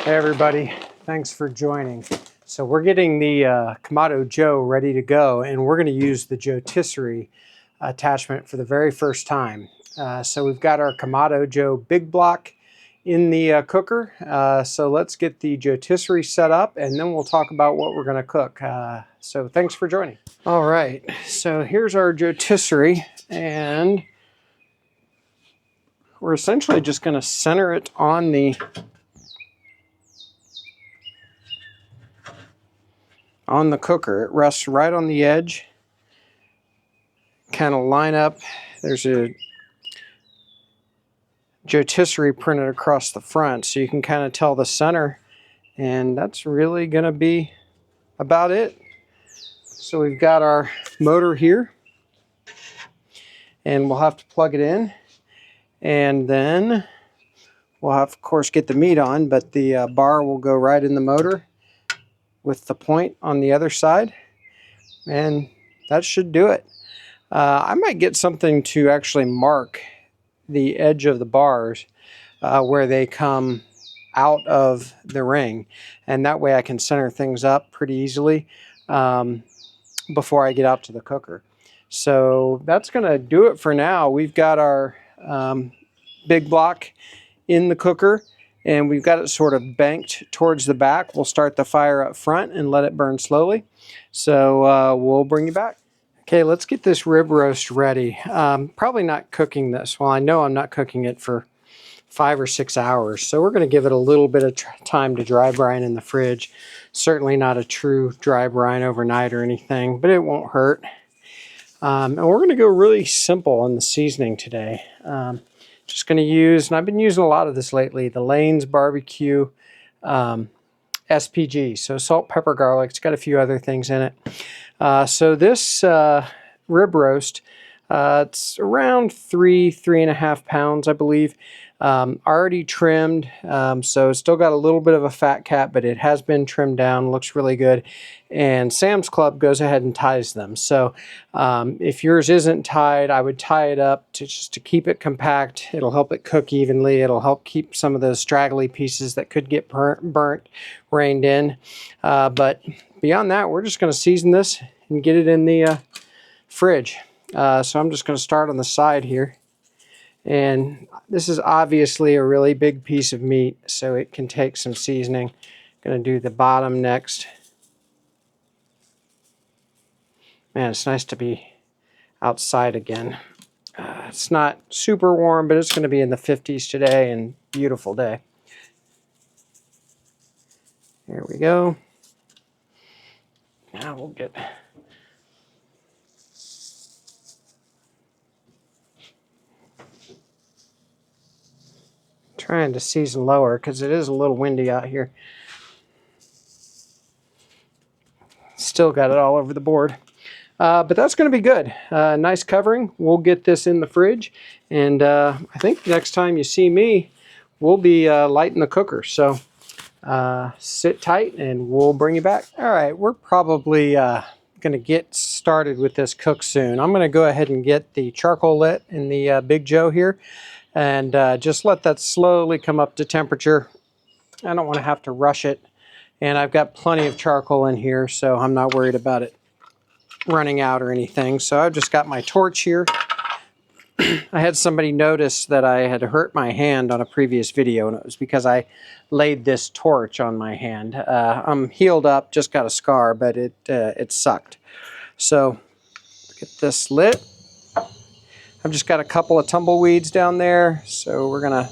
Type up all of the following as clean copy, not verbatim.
Hey everybody, thanks for joining. So we're getting the Kamado Joe ready to go, and we're going to use the Joetisserie attachment for the very first time. So we've got our Kamado Joe big block in the cooker. So let's get the Joetisserie set up, and then we'll talk about what we're going to cook. So thanks for joining. All right, so here's our Joetisserie, and we're essentially just going to center it on the cooker. It rests right on the edge. Kind of line up. There's a Joetisserie printed across the front, so you can kind of tell the center, and that's really going to be about it. So we've got our motor here, and we'll have to plug it in, and then we'll have, of course, get the meat on, but the bar will go right in the motor with the point on the other side, and that should do it. I might get something to actually mark the edge of the bars where they come out of the ring, and that way I can center things up pretty easily before I get out to the cooker. So that's going to do it for now. We've got our big block in the cooker, and we've got it sort of banked towards the back. We'll start the fire up front and let it burn slowly. So we'll bring you back. Okay, let's get this rib roast ready. Probably not cooking this. Well, I know I'm not cooking it for 5 or 6 hours, so we're going to give it a little bit of time to dry brine in the fridge. Certainly not a true dry brine overnight or anything, but it won't hurt. And we're going to go really simple on the seasoning today. Just going to use, and I've been using a lot of this lately, the Lane's Barbecue SPG. So salt, pepper, garlic. It's got a few other things in it. So this rib roast, it's around 3.5 pounds, I believe. Already trimmed, so it's still got a little bit of a fat cap, but it has been trimmed down. Looks really good. And Sam's Club goes ahead and ties them. So if yours isn't tied, I would tie it up just to keep it compact. It'll help it cook evenly. It'll help keep some of those straggly pieces that could get burnt reined in. But beyond that, we're just going to season this and get it in the fridge. So I'm just going to start on the side here. And this is obviously a really big piece of meat, so it can take some seasoning. Going to do the bottom next. Man, it's nice to be outside again. It's not super warm, but it's going to be in the 50s today, and beautiful day. There we go. Now we'll get... Trying to season lower because it is a little windy out here. Still got it all over the board. But that's going to be good. Nice covering. We'll get this in the fridge. And I think next time you see me, we'll be lighting the cooker. So sit tight and we'll bring you back. All right, we're probably going to get started with this cook soon. I'm going to go ahead and get the charcoal lit in the Big Joe here. And just let that slowly come up to temperature. I don't want to have to rush it. And I've got plenty of charcoal in here, so I'm not worried about it running out or anything. So I've just got my torch here. I had somebody notice that I had hurt my hand on a previous video, and it was because I laid this torch on my hand. I'm healed up, just got a scar, but it sucked. So get this lit. I've just got a couple of tumbleweeds down there, so we're gonna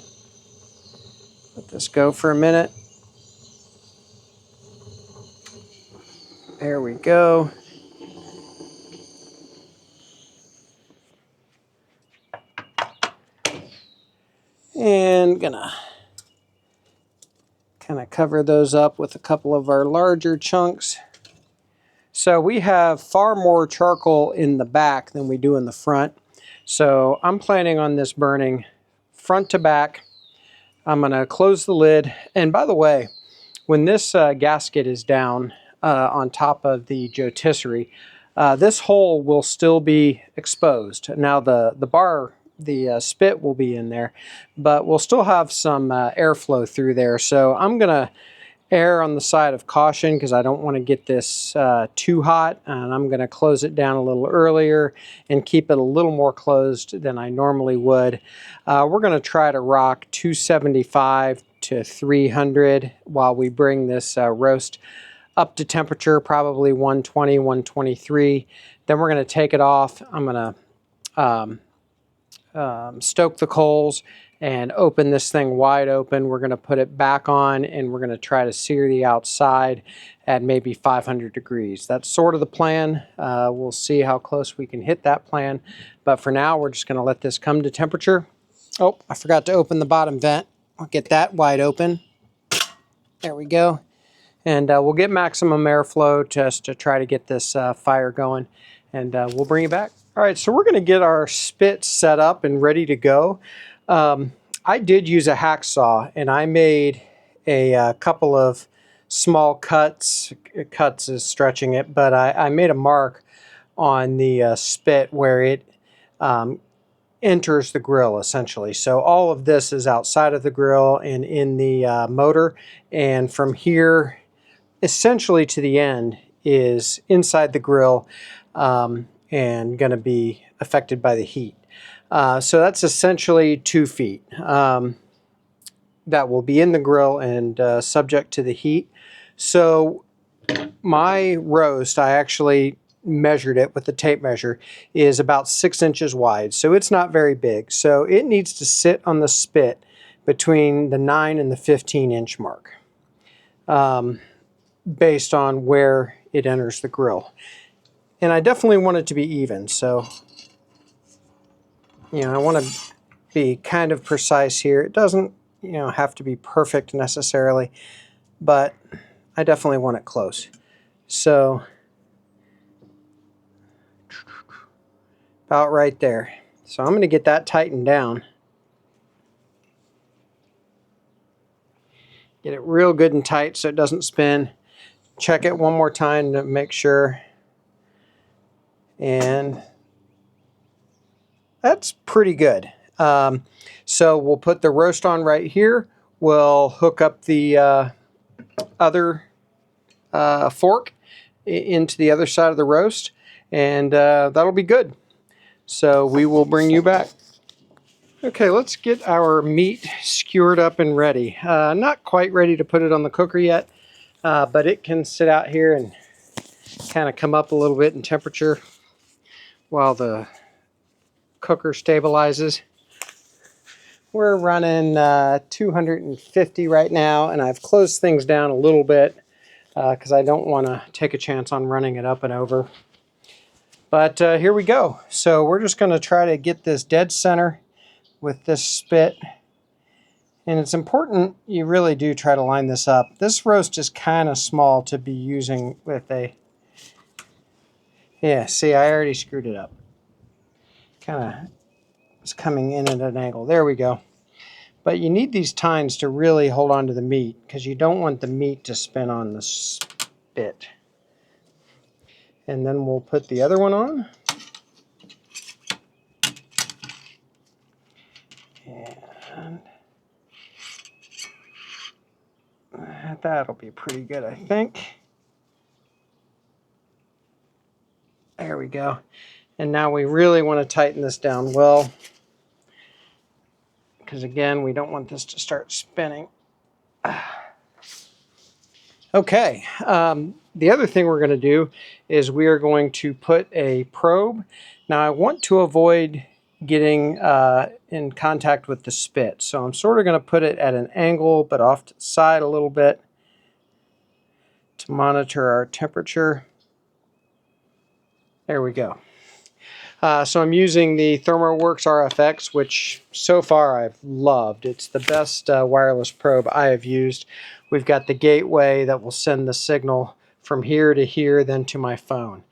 let this go for a minute. There we go. And gonna kind of cover those up with a couple of our larger chunks. So we have far more charcoal in the back than we do in the front. So I'm planning on this burning front to back. I'm going to close the lid. And by the way, when this gasket is down on top of the Joetisserie, this hole will still be exposed. Now the bar the spit will be in there, but we'll still have some airflow through there. So I'm gonna err on the side of caution because I don't want to get this too hot, and I'm going to close it down a little earlier and keep it a little more closed than I normally would. We're going to try to rock 275 to 300 while we bring this roast up to temperature, probably 120, 123. Then we're going to take it off. I'm going to stoke the coals and open this thing wide open. We're going to put it back on, and we're going to try to sear the outside at maybe 500 degrees. That's sort of the plan. We'll see how close we can hit that plan. But for now, we're just going to let this come to temperature. Oh, I forgot to open the bottom vent. I'll get that wide open. There we go. And we'll get maximum airflow just to try to get this fire going. And we'll bring it back. All right, so we're going to get our spit set up and ready to go. I did use a hacksaw, and I made a couple of small cuts. Cuts is stretching it, but I made a mark on the spit where it enters the grill, essentially. So all of this is outside of the grill and in the motor, and from here essentially to the end is inside the grill and going to be affected by the heat. So that's essentially 2 feet that will be in the grill and subject to the heat. So my roast, I actually measured it with the tape measure, is about 6 inches wide. So it's not very big. So it needs to sit on the spit between the 9 and the 15-inch mark based on where it enters the grill. And I definitely want it to be even. So I want to be kind of precise here. It doesn't, have to be perfect necessarily, but I definitely want it close. So about right there. So I'm going to get that tightened down. Get it real good and tight so it doesn't spin. Check it one more time to make sure. And that's pretty good. So we'll put the roast on right here. We'll hook up the other fork into the other side of the roast, and that'll be good. So we will bring you back. Okay, let's get our meat skewered up and ready. Not quite ready to put it on the cooker yet, but it can sit out here and kind of come up a little bit in temperature while the cooker stabilizes. We're running 250 right now, and I've closed things down a little bit because I don't want to take a chance on running it up and over. But here we go. So we're just going to try to get this dead center with this spit. And it's important you really do try to line this up. This roast is kind of small to be using with a... Yeah, see, I already screwed it up. Kind of is coming in at an angle. There we go. But you need these tines to really hold on to the meat because you don't want the meat to spin on the spit. And then we'll put the other one on. And that'll be pretty good, I think. There we go. And now we really want to tighten this down well, because again, we don't want this to start spinning. Okay, the other thing we're going to do is we are going to put a probe. Now I want to avoid getting in contact with the spit, so I'm sort of going to put it at an angle but off to the side a little bit to monitor our temperature. There we go. So I'm using the ThermoWorks RFX, which so far I've loved. It's the best wireless probe I have used. We've got the gateway that will send the signal from here to here, then to my phone.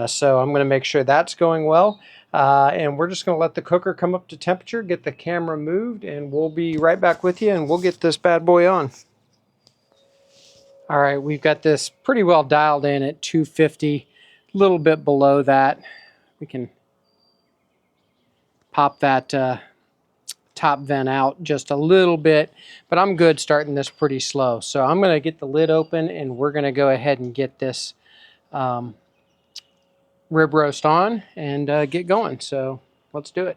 So I'm going to make sure that's going well. And we're just going to let the cooker come up to temperature, get the camera moved, and we'll be right back with you, and we'll get this bad boy on. All right, we've got this pretty well dialed in at 250, a little bit below that. We can pop that top vent out just a little bit, but I'm good starting this pretty slow. So I'm going to get the lid open and we're going to go ahead and get this rib roast on and get going. So let's do it.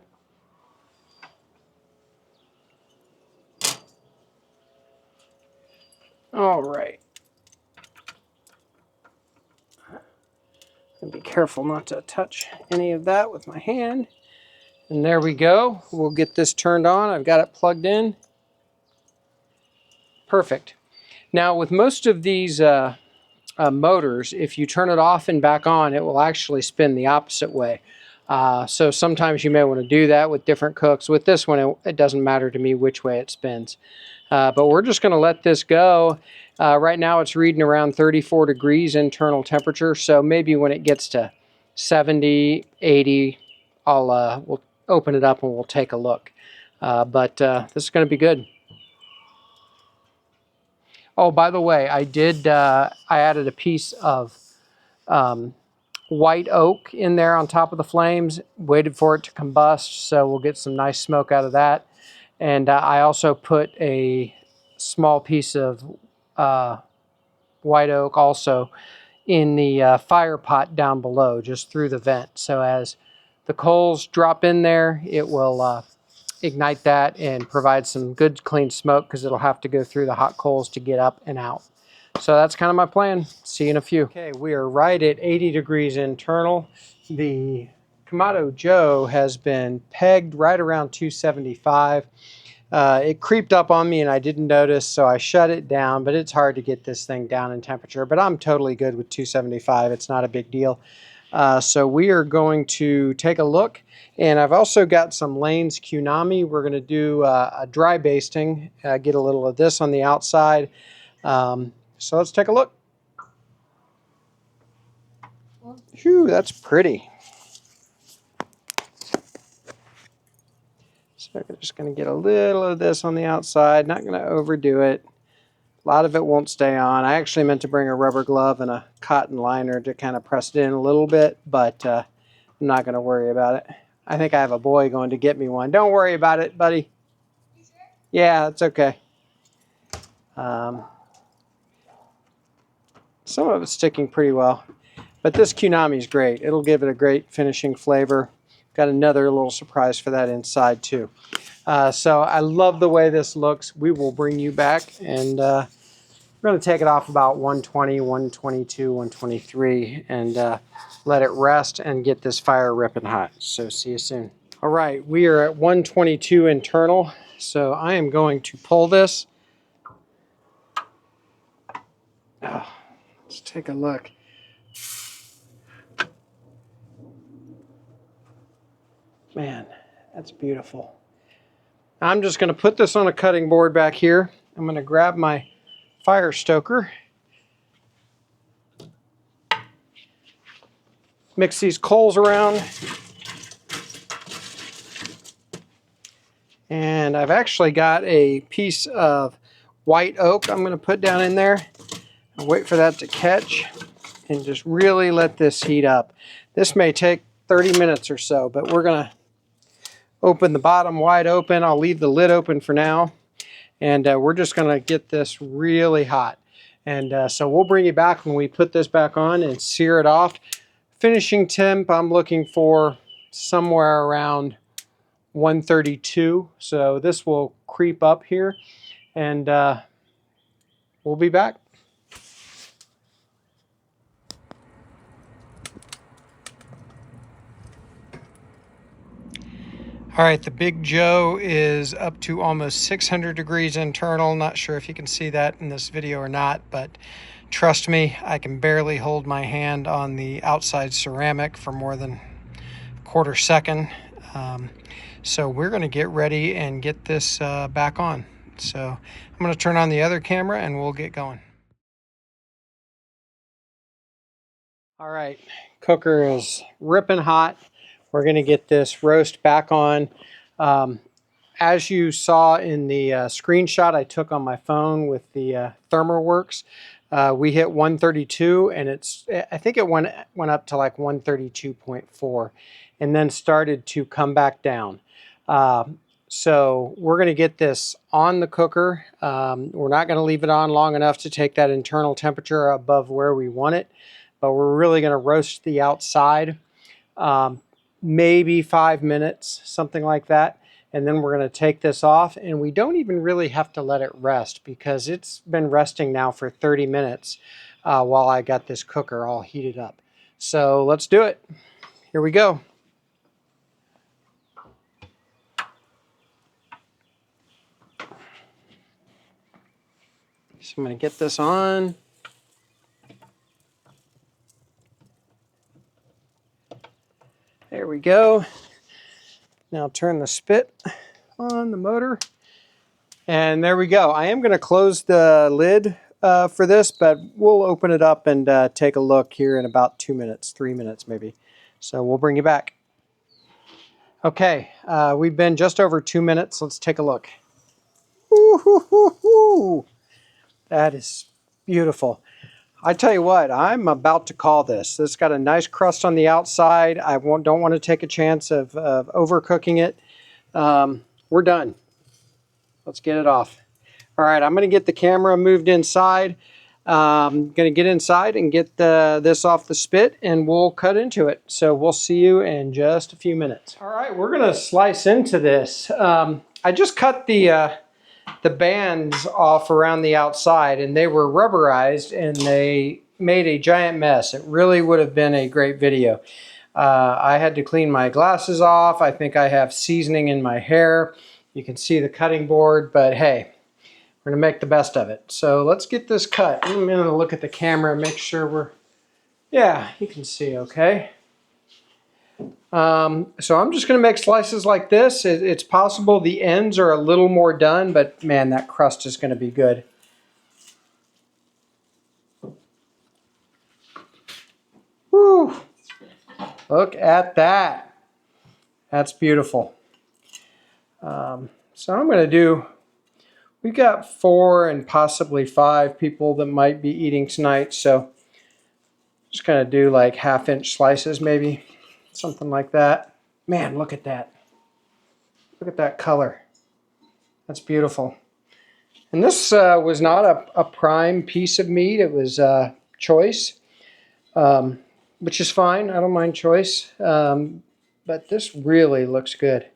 All right. And be careful not to touch any of that with my hand. And there we go. We'll get this turned on. I've got it plugged in. Perfect. Now with most of these motors, if you turn it off and back on, it will actually spin the opposite way. So sometimes you may want to do that with different cooks. With this one, it doesn't matter to me which way it spins. But we're just going to let this go. Right now it's reading around 34 degrees internal temperature. So maybe when it gets to 70, 80, we'll open it up and we'll take a look. But this is going to be good. Oh, by the way, I added a piece of white oak in there on top of the flames, waited for it to combust, so we'll get some nice smoke out of that. And I also put a small piece of white oak also in the fire pot down below, just through the vent. So as the coals drop in there, it will ignite that and provide some good clean smoke because it'll have to go through the hot coals to get up and out. So that's kind of my plan. See you in a few. Okay, we are right at 80 degrees internal. The Kamado Joe has been pegged right around 275. It creeped up on me and I didn't notice, so I shut it down, but it's hard to get this thing down in temperature. But I'm totally good with 275. It's not a big deal. So we are going to take a look. And I've also got some Lane's Kunami. We're going to do a dry basting, get a little of this on the outside. So let's take a look. Phew, that's pretty. So I'm just going to get a little of this on the outside, not going to overdo it. A lot of it won't stay on. I actually meant to bring a rubber glove and a cotton liner to kind of press it in a little bit, but I'm not going to worry about it. I think I have a boy going to get me one. Don't worry about it, buddy. You sure? Yeah, it's okay. Some of it's sticking pretty well, but this Kunami is great. It'll give it a great finishing flavor. Got another little surprise for that inside too. So I love the way this looks. We will bring you back and we're going to take it off about 120, 122, 123 and let it rest and get this fire ripping hot. So see you soon. All right, we are at 122 internal. So I am going to pull this. Oh, let's take a look. Man, that's beautiful. I'm just going to put this on a cutting board back here. I'm going to grab my fire stoker. Mix these coals around. And I've actually got a piece of white oak I'm going to put down in there. I'll wait for that to catch and just really let this heat up. This may take 30 minutes or so, but we're going to open the bottom wide open. I'll leave the lid open for now. And we're just going to get this really hot. And so we'll bring you back when we put this back on and sear it off. Finishing temp, I'm looking for somewhere around 132. So this will creep up here and we'll be back. All right, the Big Joe is up to almost 600 degrees internal. Not sure if you can see that in this video or not, but trust me, I can barely hold my hand on the outside ceramic for more than a quarter second. So we're going to get ready and get this back on. So I'm going to turn on the other camera and we'll get going. All right, cooker is ripping hot. We're going to get this roast back on. As you saw in the screenshot I took on my phone with the ThermoWorks, we hit 132 and I think it went up to like 132.4 and then started to come back down. So we're going to get this on the cooker. We're not going to leave it on long enough to take that internal temperature above where we want it, but we're really going to roast the outside, maybe 5 minutes, something like that. And then we're going to take this off, and we don't even really have to let it rest because it's been resting now for 30 minutes while I got this cooker all heated up. So let's do it. Here we go. So I'm going to get this on. There we go. Now turn the spit on the motor. And there we go. I am going to close the lid for this, but we'll open it up and take a look here in about 2 minutes, 3 minutes maybe. So we'll bring you back. Okay, we've been just over 2 minutes. Let's take a look. Woo-hoo-hoo-hoo. That is beautiful. I tell you what, I'm about to call this. This got a nice crust on the outside. I don't want to take a chance of overcooking it. We're done. Let's get it off. All right, I'm going to get the camera moved inside. I'm going to get inside and get this off the spit, and we'll cut into it. So we'll see you in just a few minutes. All right, we're going to slice into this. I just cut the bands off around the outside, and they were rubberized, and they made a giant mess. It really would have been a great video. I had to clean my glasses off. I think I have seasoning in my hair. You can see the cutting board, but hey, we're gonna make the best of it. So let's get this cut. I'm gonna look at the camera and make sure yeah, you can see okay. So I'm just going to make slices like this. It's possible the ends are a little more done, but man, that crust is going to be good. Woo! Look at that. That's beautiful. So I'm going to do, we've got 4 and possibly 5 people that might be eating tonight, so just going to do like 1/2-inch slices maybe, something like that. Man, look at that. Look at that color. That's beautiful. And this was not a prime piece of meat. It was choice, which is fine. I don't mind choice. But this really looks good.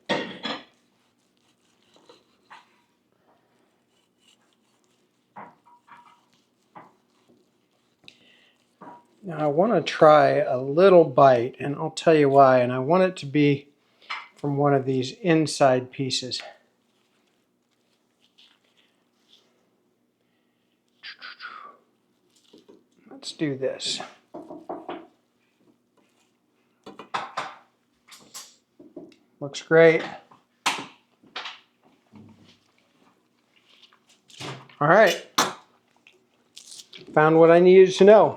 Now I want to try a little bite, and I'll tell you why. And I want it to be from one of these inside pieces. Let's do this. Looks great. All right. Found what I needed to know.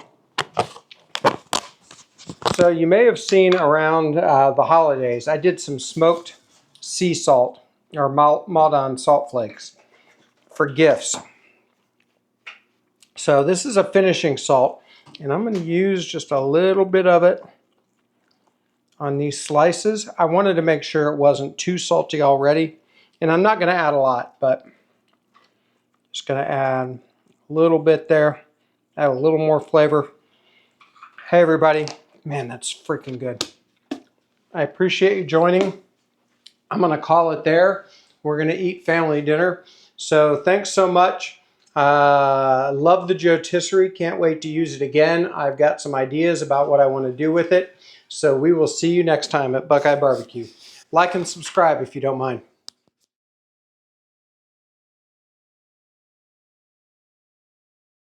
So you may have seen around the holidays, I did some smoked sea salt or Maldon salt flakes for gifts. So this is a finishing salt, and I'm going to use just a little bit of it on these slices. I wanted to make sure it wasn't too salty already, and I'm not going to add a lot, but just going to add a little bit there, add a little more flavor. Hey everybody. Man, that's freaking good. I appreciate you joining. I'm going to call it there. We're going to eat family dinner. So thanks so much. Love the Joetisserie. Can't wait to use it again. I've got some ideas about what I want to do with it. So we will see you next time at BuQeye BBQ. Like and subscribe if you don't mind.